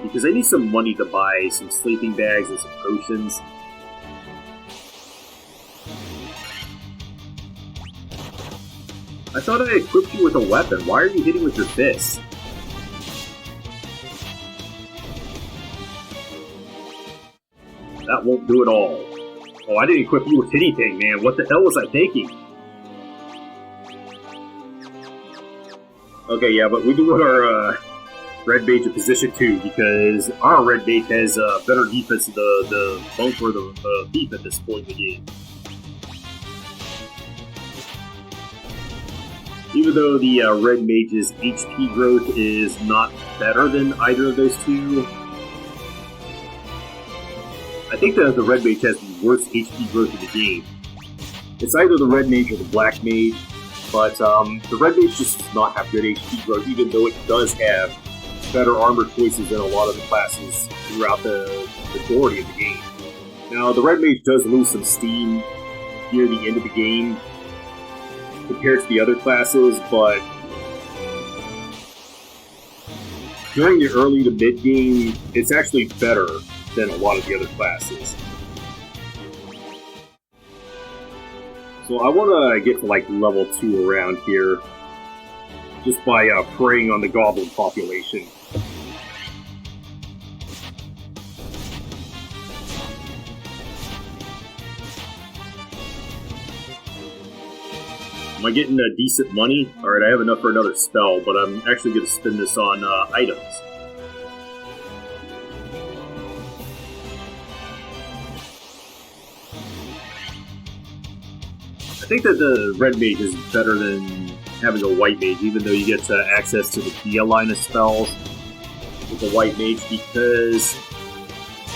because I need some money to buy some sleeping bags and some potions. I thought I equipped you with a weapon. Why are you hitting with your fists? That won't do it all. Oh, I didn't equip you with anything, man. What the hell was I thinking? Okay, yeah, but we can put our red mage in position 2 because our red mage has better defense than the monk or the thief at this point in the game. Even though the red mage's HP growth is not better than either of those two, I think that the red mage has the worst HP growth in the game. It's either the red mage or the black mage, but the red mage just does not have good HP growth, even though it does have better armor choices than a lot of the classes throughout the majority of the game. Now, the red mage does lose some steam near the end of the game compared to the other classes, but during the early to mid game, it's actually better than a lot of the other classes. So I want to get to like level 2 around here, just by preying on the goblin population. Am I getting decent money? Alright, I have enough for another spell, but I'm actually going to spend this on items. I think that the red mage is better than having a white mage, even though you get access to the Dia line of spells with the white mage, because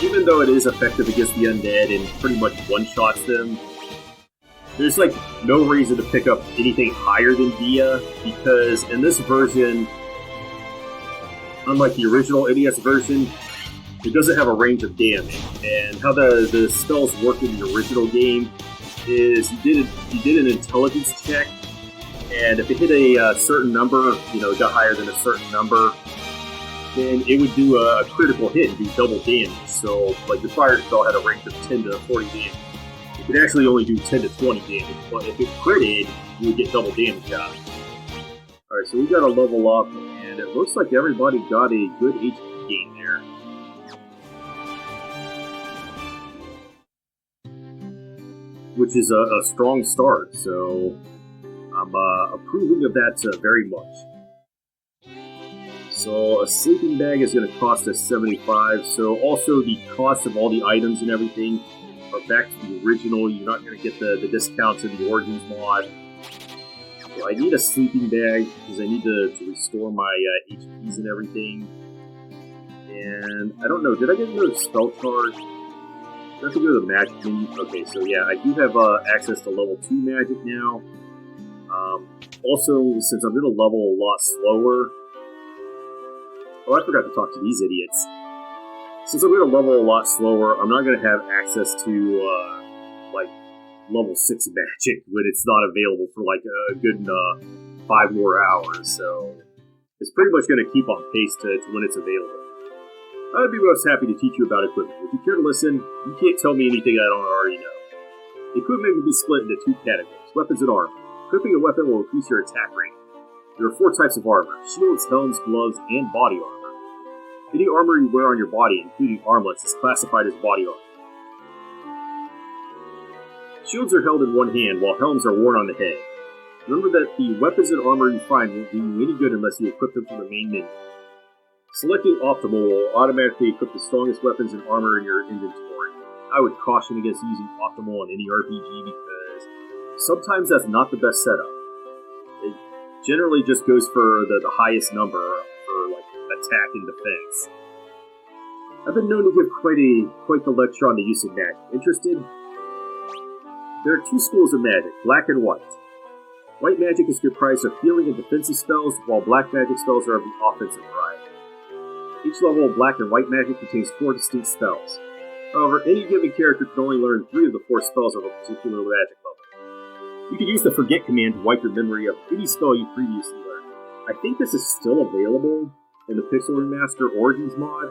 even though it is effective against the undead and pretty much one-shots them, there's like no reason to pick up anything higher than Dia, because in this version, unlike the original NES version, it doesn't have a range of damage. And how the spells work in the original game is you did an intelligence check, and if it hit a certain number, it got higher than a certain number, then it would do a critical hit and do double damage. So, like, the fire spell had a range of 10 to 40 damage. It could actually only do 10 to 20 damage, but if it critted, you would get double damage out of it. Alright, so we got to level up, and it looks like everybody got a good HP gain there. Which is a strong start, so I'm approving of that very much. So a sleeping bag is going to cost us 75, so also the cost of all the items and everything are back to the original. You're not going to get the discounts in the Origins mod. So I need a sleeping bag because I need to restore my HPs and everything. And I don't know, did I get another spell charge? I have to go to the magic menu. Okay, so yeah, I do have access to level 2 magic now. Also, since I'm going to level a lot slower... Oh, I forgot to talk to these idiots. Since I'm going to level a lot slower, I'm not going to have access to, like, level 6 magic when it's not available for, like, a good 5 more hours. So, it's pretty much going to keep on pace to when it's available. I'd be most happy to teach you about equipment. If you care to listen, you can't tell me anything I don't already know. Equipment can be split into 2 categories, weapons and armor. Equipping a weapon will increase your attack rate. There are 4 types of armor: shields, helms, gloves, and body armor. Any armor you wear on your body, including armlets, is classified as body armor. Shields are held in one hand, while helms are worn on the head. Remember that the weapons and armor you find won't do you any good unless you equip them from the main menu. Selecting Optimal will automatically equip the strongest weapons and armor in your inventory. I would caution against using Optimal in any RPG because sometimes that's not the best setup. It generally just goes for the highest number for like attack and defense. I've been known to give quite the lecture on the use of magic. Interested? There are 2 schools of magic, black and white. White magic is comprised of healing and defensive spells, while black magic spells are of the offensive variety. Each level of black and white magic contains 4 distinct spells. However, any given character can only learn 3 of the 4 spells of a particular magic level. You can use the Forget command to wipe your memory of any spell you previously learned. I think this is still available, in the Pixel Remaster Origins mod,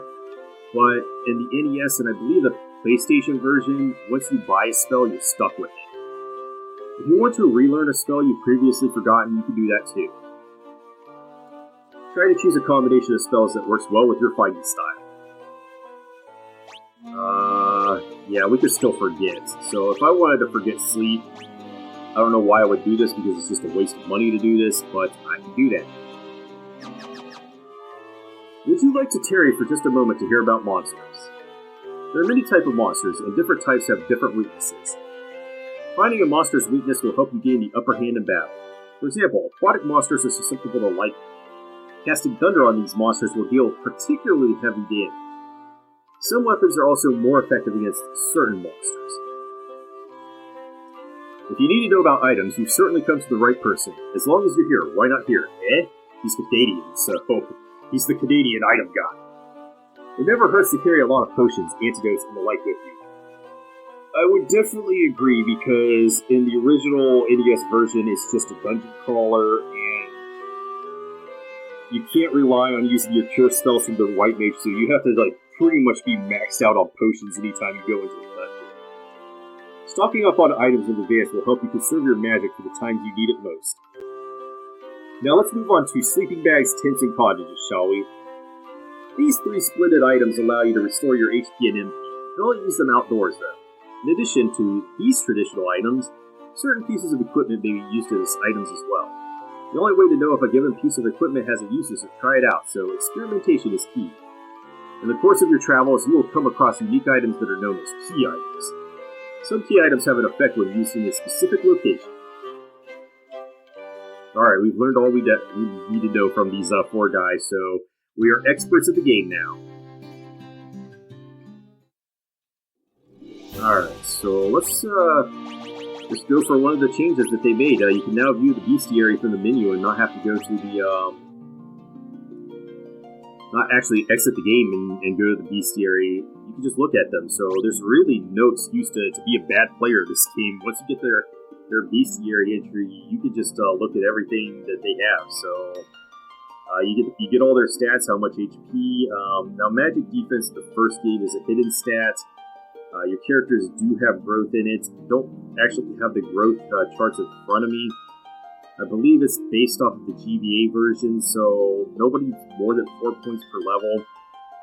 but in the NES and I believe the PlayStation version, once you buy a spell, you're stuck with it. If you want to relearn a spell you've previously forgotten, you can do that too. Try to choose a combination of spells that works well with your fighting style. Yeah, we could still forget. So if I wanted to forget sleep, I don't know why I would do this because it's just a waste of money to do this, but I can do that. Would you like to tarry for just a moment to hear about monsters? There are many types of monsters, and different types have different weaknesses. Finding a monster's weakness will help you gain the upper hand in battle. For example, aquatic monsters are susceptible to lightning. Casting thunder on these monsters will deal particularly heavy damage. Some weapons are also more effective against certain monsters. If you need to know about items, you've certainly come to the right person. As long as you're here, why not here? He's Canadian, so he's the Canadian item guy. It never hurts to carry a lot of potions, antidotes, and the like with you. I would definitely agree because in the original NES version, it's just a dungeon crawler, and you can't rely on using your cure spells from the white mage, so you have to pretty much be maxed out on potions anytime you go into a dungeon. Stocking up on items in advance will help you conserve your magic for the times you need it most. Now let's move on to sleeping bags, tents, and cottages, shall we? These 3 splendid items allow you to restore your HP and MP. You can only use them outdoors, though. In addition to these traditional items, certain pieces of equipment may be used as items as well. The only way to know if a given piece of equipment has a use is to try it out, so experimentation is key. In the course of your travels, you will come across unique items that are known as key items. Some key items have an effect when used in a specific location. Alright, we've learned all we need to know from these 4 guys, so we are experts at the game now. Alright, so let's just go for one of the changes that they made. You can now view the bestiary from the menu and not have to go to the, not actually exit the game and go to the bestiary. You can just look at them, so there's really no excuse to be a bad player in this game. Once you get their bestiary entry, you can just look at everything that they have, so you get all their stats, how much HP. Now, magic defense in the first game is a hidden stat. Your characters do have growth in it. Don't actually have the growth charts in front of me. I believe it's based off of the GBA version, so nobody's more than 4 points per level,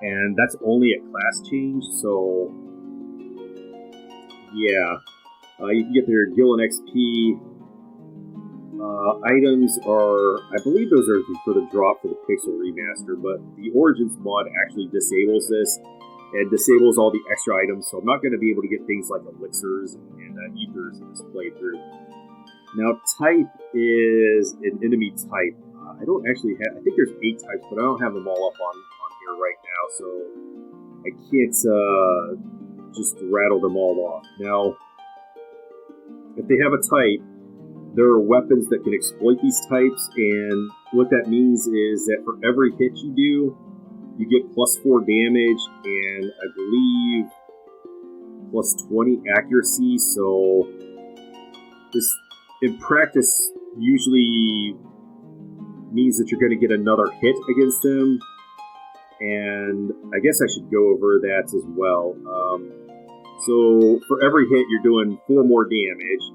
and that's only a class change, so yeah. You can get their Gillen XP. Items are, I believe those are for the drop for the Pixel Remaster, but the Origins mod actually disables this. It disables all the extra items, so I'm not going to be able to get things like elixirs and ethers in this playthrough. Now, type is an enemy type. I don't actually have, I think there's 8 types, but I don't have them all up on here right now, so I can't just rattle them all off. Now, if they have a type, there are weapons that can exploit these types, and what that means is that for every hit you do, you get plus 4 damage, and I believe plus 20 accuracy, so this, in practice, usually means that you're going to get another hit against them, and I guess I should go over that as well. So for every hit, you're doing 4 more damage.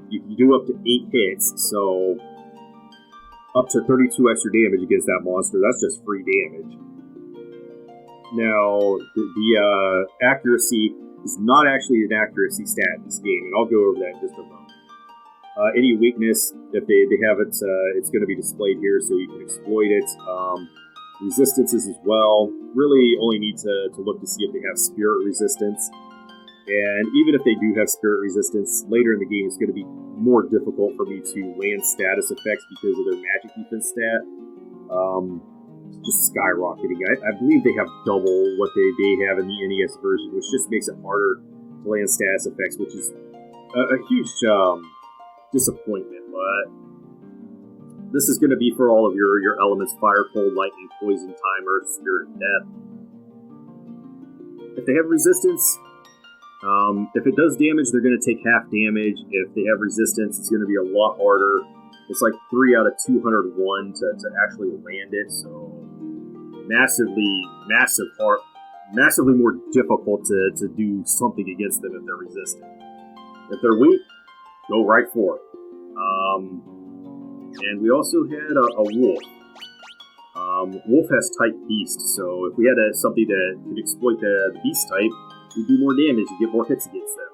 You can do up to 8 hits, so up to 32 extra damage against that monster. That's just free damage. Now, the accuracy is not actually an accuracy stat in this game, and I'll go over that in just a moment. Any weakness, if they have it, it's going to be displayed here, so you can exploit it. Resistances as well. Really only need to look to see if they have spirit resistance. And even if they do have spirit resistance, later in the game it's going to be more difficult for me to land status effects because of their magic defense stat. Just skyrocketing. I believe they have double what they have in the NES version, which just makes it harder to land status effects, which is a huge disappointment. But this is going to be for all of your elements: fire, cold, lightning, poison, time, earth, spirit, and death. If they have resistance, if it does damage, they're going to take half damage. If they have resistance, it's going to be a lot harder. It's like 3 out of 201 to actually land it, so massively more difficult to do something against them if they're resistant. If they're weak, go right for it. And we also had a wolf. Wolf has type beast, so if we had something that could exploit the beast type, we'd do more damage and get more hits against them.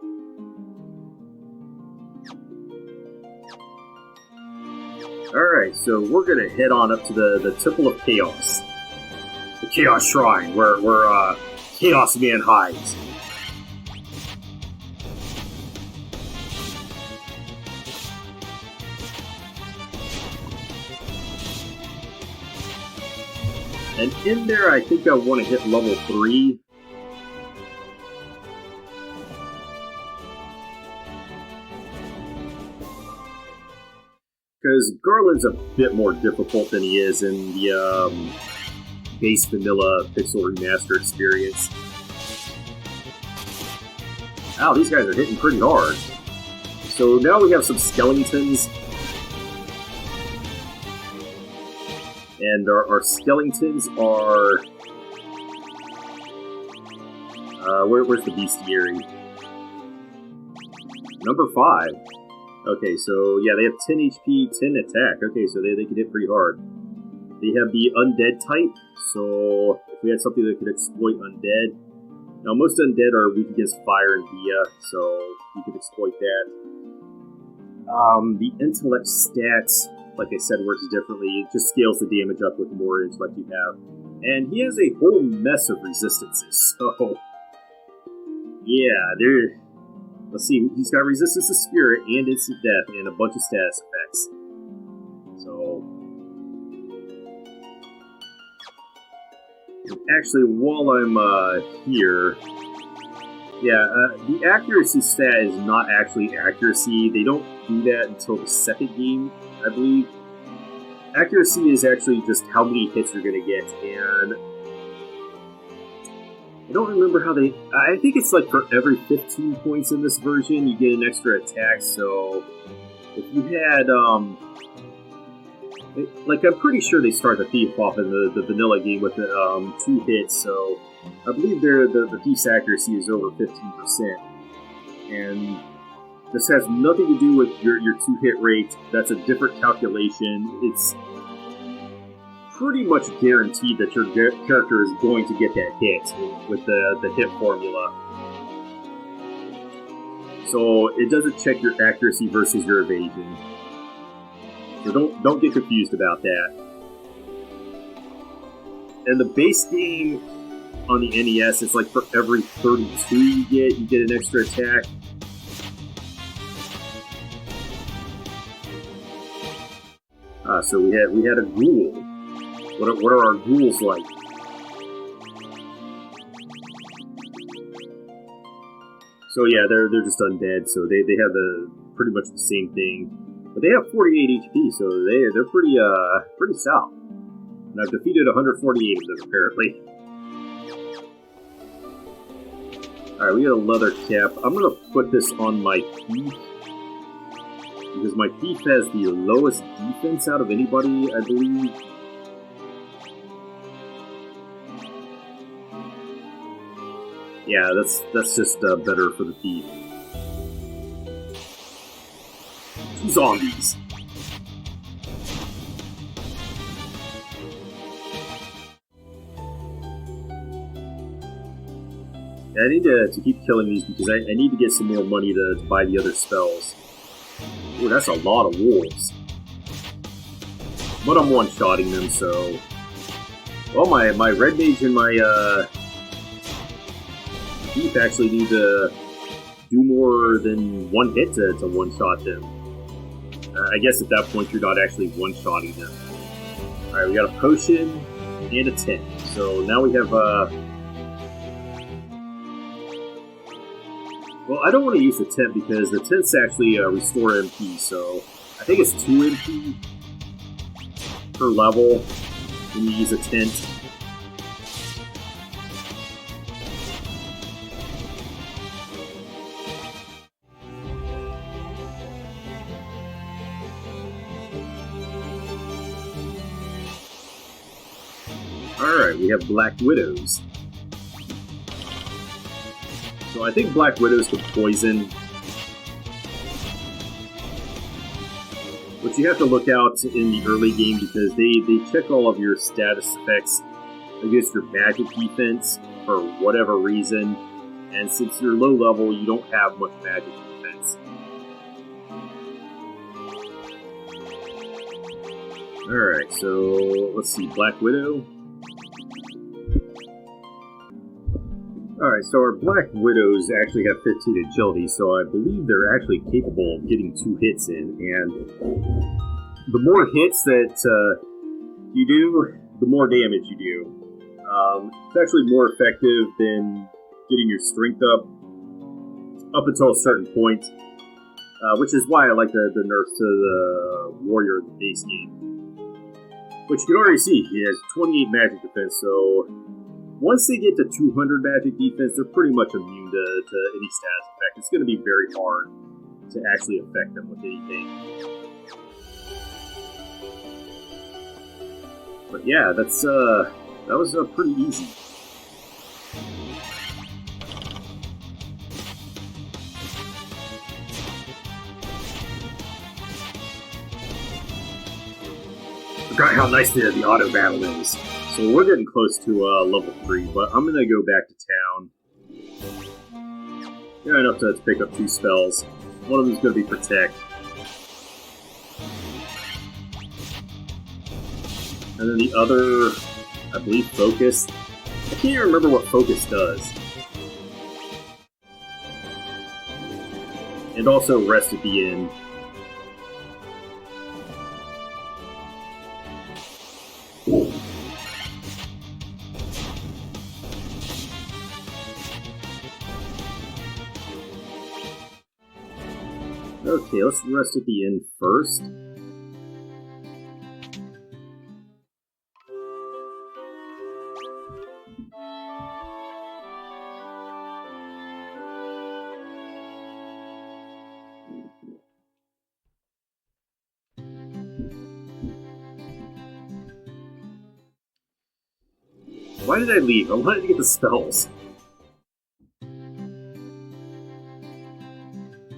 Alright, so we're gonna head on up to the Temple of Chaos. The Chaos Shrine, where Chaos Man hides. And in there, I think I want to hit level 3. Because Garland's a bit more difficult than he is in the base vanilla pixel remaster experience. Wow, these guys are hitting pretty hard. So now we have some skeletons. And our skeletons are... where's the bestiary? Number 5. Okay, so yeah, they have 10 HP, 10 attack. Okay, so they can hit pretty hard. They have the undead type, so if we had something that could exploit undead. Now, most undead are weak against fire and Via, so you could exploit that. The intellect stats, like I said, works differently. It just scales the damage up with the more intellect you have. And he has a whole mess of resistances, so... yeah, let's see, he's got resistance to spirit and instant death and a bunch of status effects. So... actually, while I'm here... yeah, the accuracy stat is not actually accuracy. They don't do that until the second game, I believe. Accuracy is actually just how many hits you're going to get, and I don't remember how they... I think it's like for every 15 points in this version, you get an extra attack, so if you had, like, I'm pretty sure they start the Thief off in the vanilla game with the 2 hits, so I believe the Thief's accuracy is over 15%, and this has nothing to do with your 2-hit rate. That's a different calculation. It's pretty much guaranteed that your character is going to get that hit with the hit formula. So it doesn't check your accuracy versus your evasion. So don't get confused about that. And the base game on the NES, it's like for every 32 you get an extra attack. So we had a ghoul. What are our ghouls like? So yeah, they're just undead. So they have pretty much the same thing, but they have 48 HP. So they're pretty stout. And I've defeated 148 of them apparently. All right, we got a leather cap. I'm gonna put this on my thief, because my thief has the lowest defense out of anybody, I believe. Yeah, that's just better for the thief. 2 zombies. I need to keep killing these because I need to get some more money to buy the other spells. Ooh, that's a lot of wolves. But I'm one-shotting them, so... well, my red mage and my thief actually need to do more than 1 hit to one-shot them. I guess at that point you're not actually one-shotting them. Alright, we got a potion and a tent. So now we have well, I don't want to use the tent because the tents actually restore MP, so I think it's 2 MP per level when you use a tent. Alright, we have Black Widows. So I think Black Widows can poison. But you have to look out in the early game because they check all of your status effects against your magic defense for whatever reason. And since you're low level, you don't have much magic defense. Alright, so let's see, Black Widow. Alright, so our Black Widows actually have 15 agility, so I believe they're actually capable of getting 2 hits in, and the more hits that you do, the more damage you do. It's actually more effective than getting your strength up until a certain point, which is why I like the nerfs to the warrior in the base game. Which you can already see, he has 28 magic defense, so once they get to 200 magic defense, they're pretty much immune to any status effect. It's going to be very hard to actually affect them with anything. But yeah, that was pretty easy. Forgot how nice the auto battle is. So we're getting close to level 3, but I'm gonna go back to town. Yeah, enough to pick up 2 spells. One of them's gonna be Protect. And then the other, I believe, Focus. I can't even remember what Focus does. And also Rest at the end. Okay, let's rest at the end first. Why did I leave? I wanted to get the spells.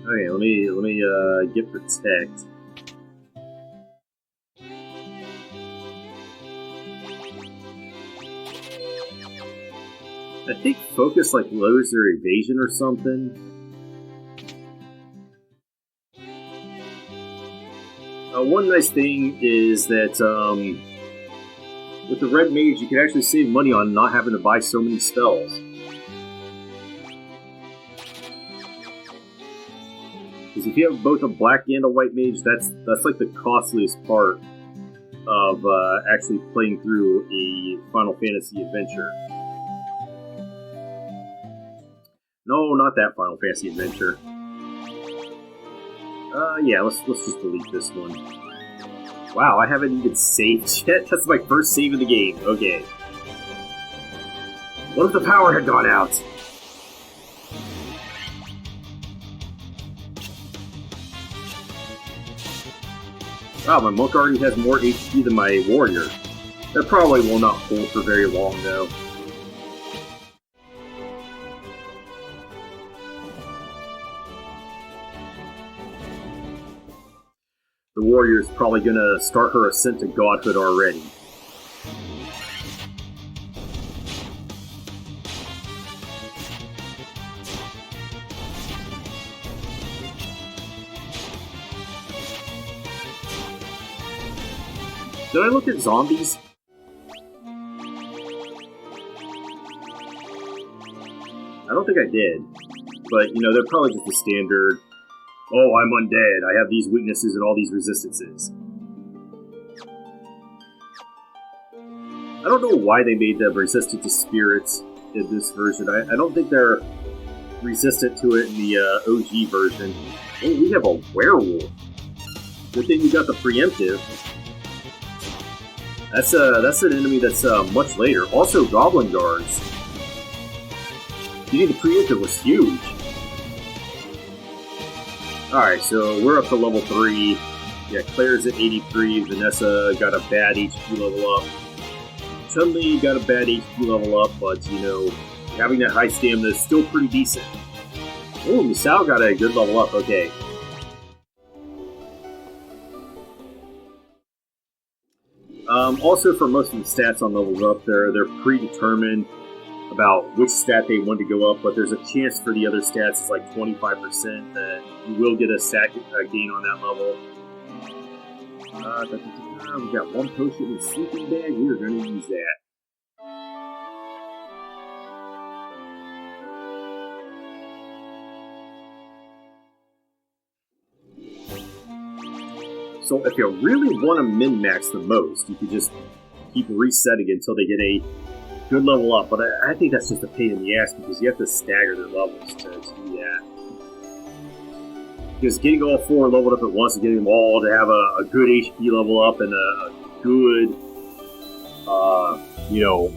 Okay, let me get Protect. I think Focus like lowers their evasion or something. One nice thing is that with the Red Mage, you can actually save money on not having to buy so many spells. Because if you have both a black and a white mage, that's like the costliest part of actually playing through a Final Fantasy adventure. No, not that Final Fantasy adventure. Yeah, let's just delete this one. Wow, I haven't even saved yet. That's my first save in the game. Okay. What if the power had gone out? Wow, my monk already has more HP than my warrior. That probably will not hold for very long, though. The warrior's probably gonna start her ascent to godhood already. Did I look at zombies? I don't think I did. But, you know, they're probably just a standard, oh, I'm undead, I have these weaknesses and all these resistances. I don't know why they made them resistant to spirits in this version. I don't think they're resistant to it in the OG version. Oh, we have a werewolf. Good thing we got the preemptive. That's an enemy that's much later. Also, Goblin Guards. Getting the preemptive was huge. Alright, so we're up to level 3. Yeah, Claire's at 83. Vanessa got a bad HP level up. Chun-Li got a bad HP level up, but, you know, having that high stamina is still pretty decent. Oh, Misao got a good level up, okay. Also, for most of the stats on levels up there, they're predetermined about which stat they want to go up, but there's a chance for the other stats, it's like 25%, that you will get a stat gain on that level. We got one potion in the sleeping bag, we are going to use that. So if you really want to min-max the most, you could just keep resetting until they get a good level up. But I think that's just a pain in the ass because you have to stagger their levels to do that. Because getting all four leveled up at once and getting them all to have a good HP level up and a good, you know,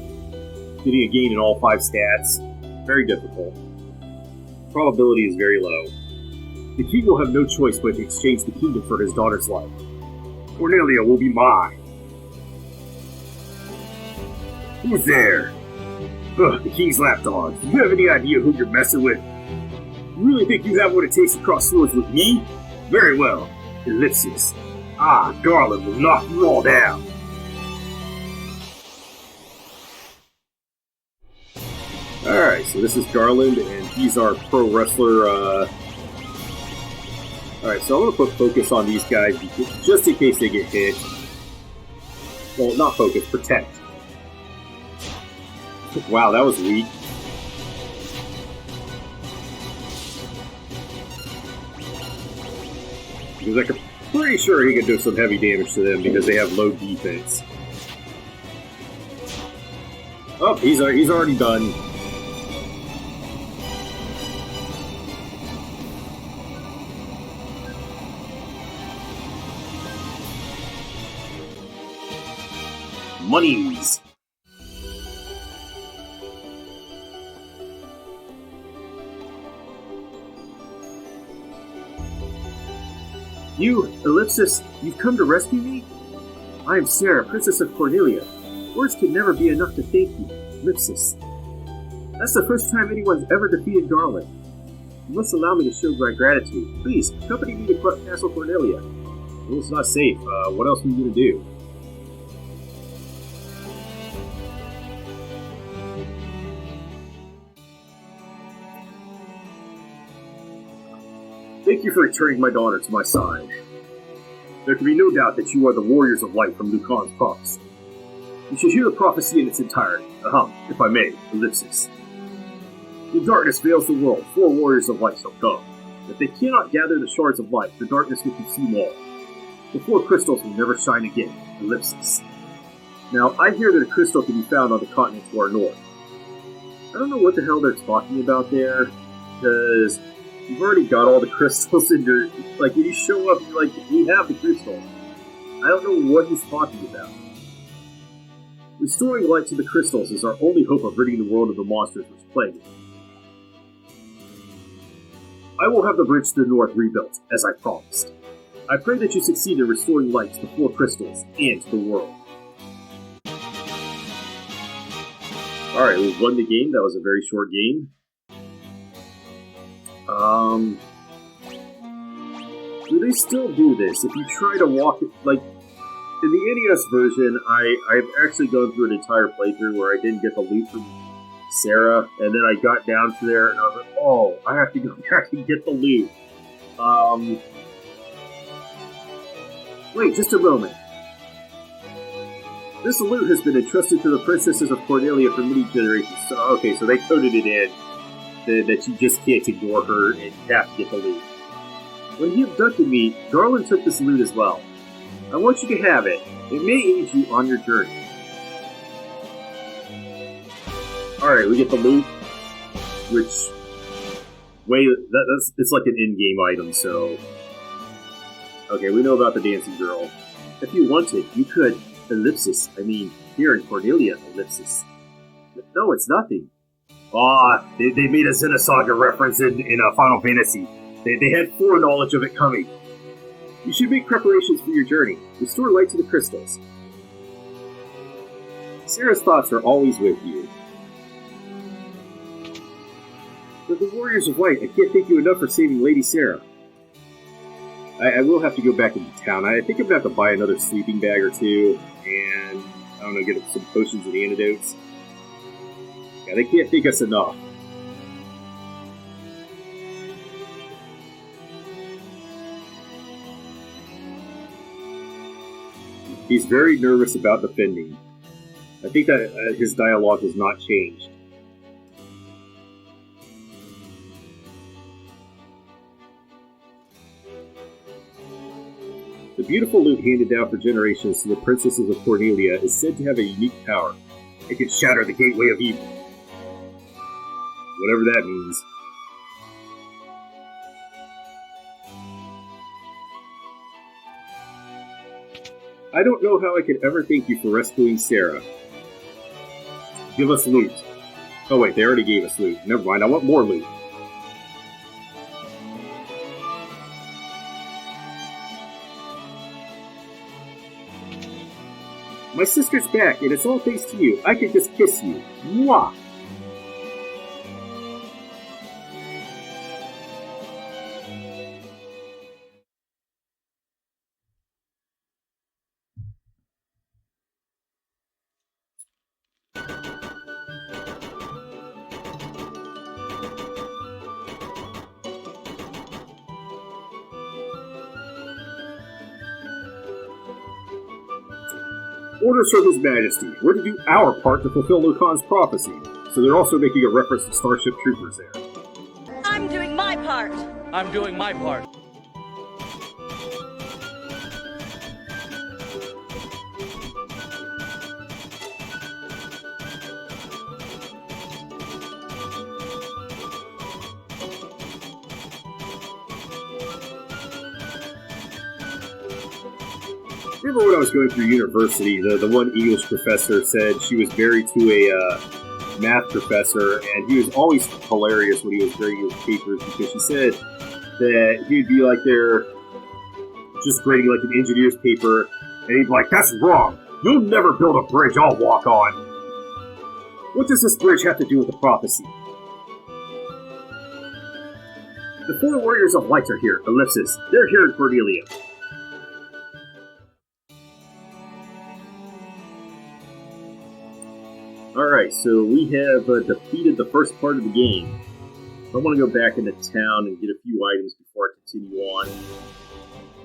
getting a gain in all 5 stats, very difficult. Probability is very low. The king will have no choice but to exchange the kingdom for his daughter's life. Cornelia will be mine. Who's there? Ugh, the king's lapdog. Do you have any idea who you're messing with? You really think you have what it takes to cross swords with me? Very well. Ellipsis. Garland will knock you all down. Alright, so this is Garland, and he's our pro wrestler, Alright, so I'm going to put focus on these guys just in case they get hit. Well, not focus, protect. Wow, that was weak. Because I'm pretty sure he can do some heavy damage to them because they have low defense. Oh, he's already done. Monies. You, Ellipsis, you've come to rescue me? I am Sarah, Princess of Cornelia. Words can never be enough to thank you, Ellipsis. That's the first time anyone's ever defeated Garland. You must allow me to show my gratitude. Please, accompany me to Castle Cornelia. Well, it's not safe. What else are you going to do? Thank you for returning my daughter to my side. There can be no doubt that you are the warriors of light from Lucan's prophecy. You should hear the prophecy in its entirety. If I may, Ellipsis. When darkness veils the world, 4 warriors of light shall come. If they cannot gather the shards of light, the darkness will consume all. The 4 crystals will never shine again, Ellipsis. Now, I hear that a crystal can be found on the continent to our north. I don't know what the hell they're talking about there, because you've already got all the crystals in your... Like, when you show up, you're like, we have the crystals. I don't know what he's talking about. Restoring light to the crystals is our only hope of ridding the world of the monsters which plague it. I will have the bridge to the north rebuilt, as I promised. I pray that you succeed in restoring light to the 4 crystals and to the world. Alright, we won the game. That was a very short game. Do they still do this? If you try to walk it, like, in the NES version, I've actually gone through an entire playthrough where I didn't get the loot from Sarah, and then I got down to there, and I was like, oh, I have to go back and get the loot. Wait, just a moment. This loot has been entrusted to the princesses of Cornelia for many generations. So, okay, so they coded it in that you just can't ignore her and you have to get the loot. When he abducted me, Garland took this loot as well. I want you to have it. It may aid you on your journey. Alright, we get the loot, which... it's like an in-game item, so... Okay, we know about the dancing girl. If you wanted, you could... Ellipsis. I mean, here in Cornelia, Ellipsis. No, it's nothing. They made a Xenosaga reference in Final Fantasy. They had foreknowledge of it coming. You should make preparations for your journey. Restore light to the crystals. Sarah's thoughts are always with you. But the Warriors of Light, I can't thank you enough for saving Lady Sarah. I will have to go back into town. I think I'm going to have to buy another sleeping bag or two, and, I don't know, get some potions and antidotes. Yeah, they can't thank us enough. He's very nervous about defending. I think that his dialogue has not changed. The beautiful lute handed down for generations to the princesses of Cornelia is said to have a unique power. It can shatter the gateway of evil. Whatever that means. I don't know how I could ever thank you for rescuing Sarah. Give us loot. Oh wait, they already gave us loot. Never mind, I want more loot. My sister's back, and it's all thanks to you. I could just kiss you. Mwah! Orders from His Majesty. We're to do our part to fulfill Lucan's prophecy. So they're also making a reference to Starship Troopers there. I'm doing my part. I'm doing my part. Remember when I was going through university, the one English professor said she was married to a math professor, and he was always hilarious when he was grading his papers because she said that he would be like there just grading like an engineer's paper, and he'd be like, "That's wrong! You'll never build a bridge I'll walk on! What does this bridge have to do with the prophecy?" The 4 Warriors of Light are here, Ellipsis. They're here in Cornelia. Alright, so we have defeated the first part of the game. I want to go back into town and get a few items before I continue on.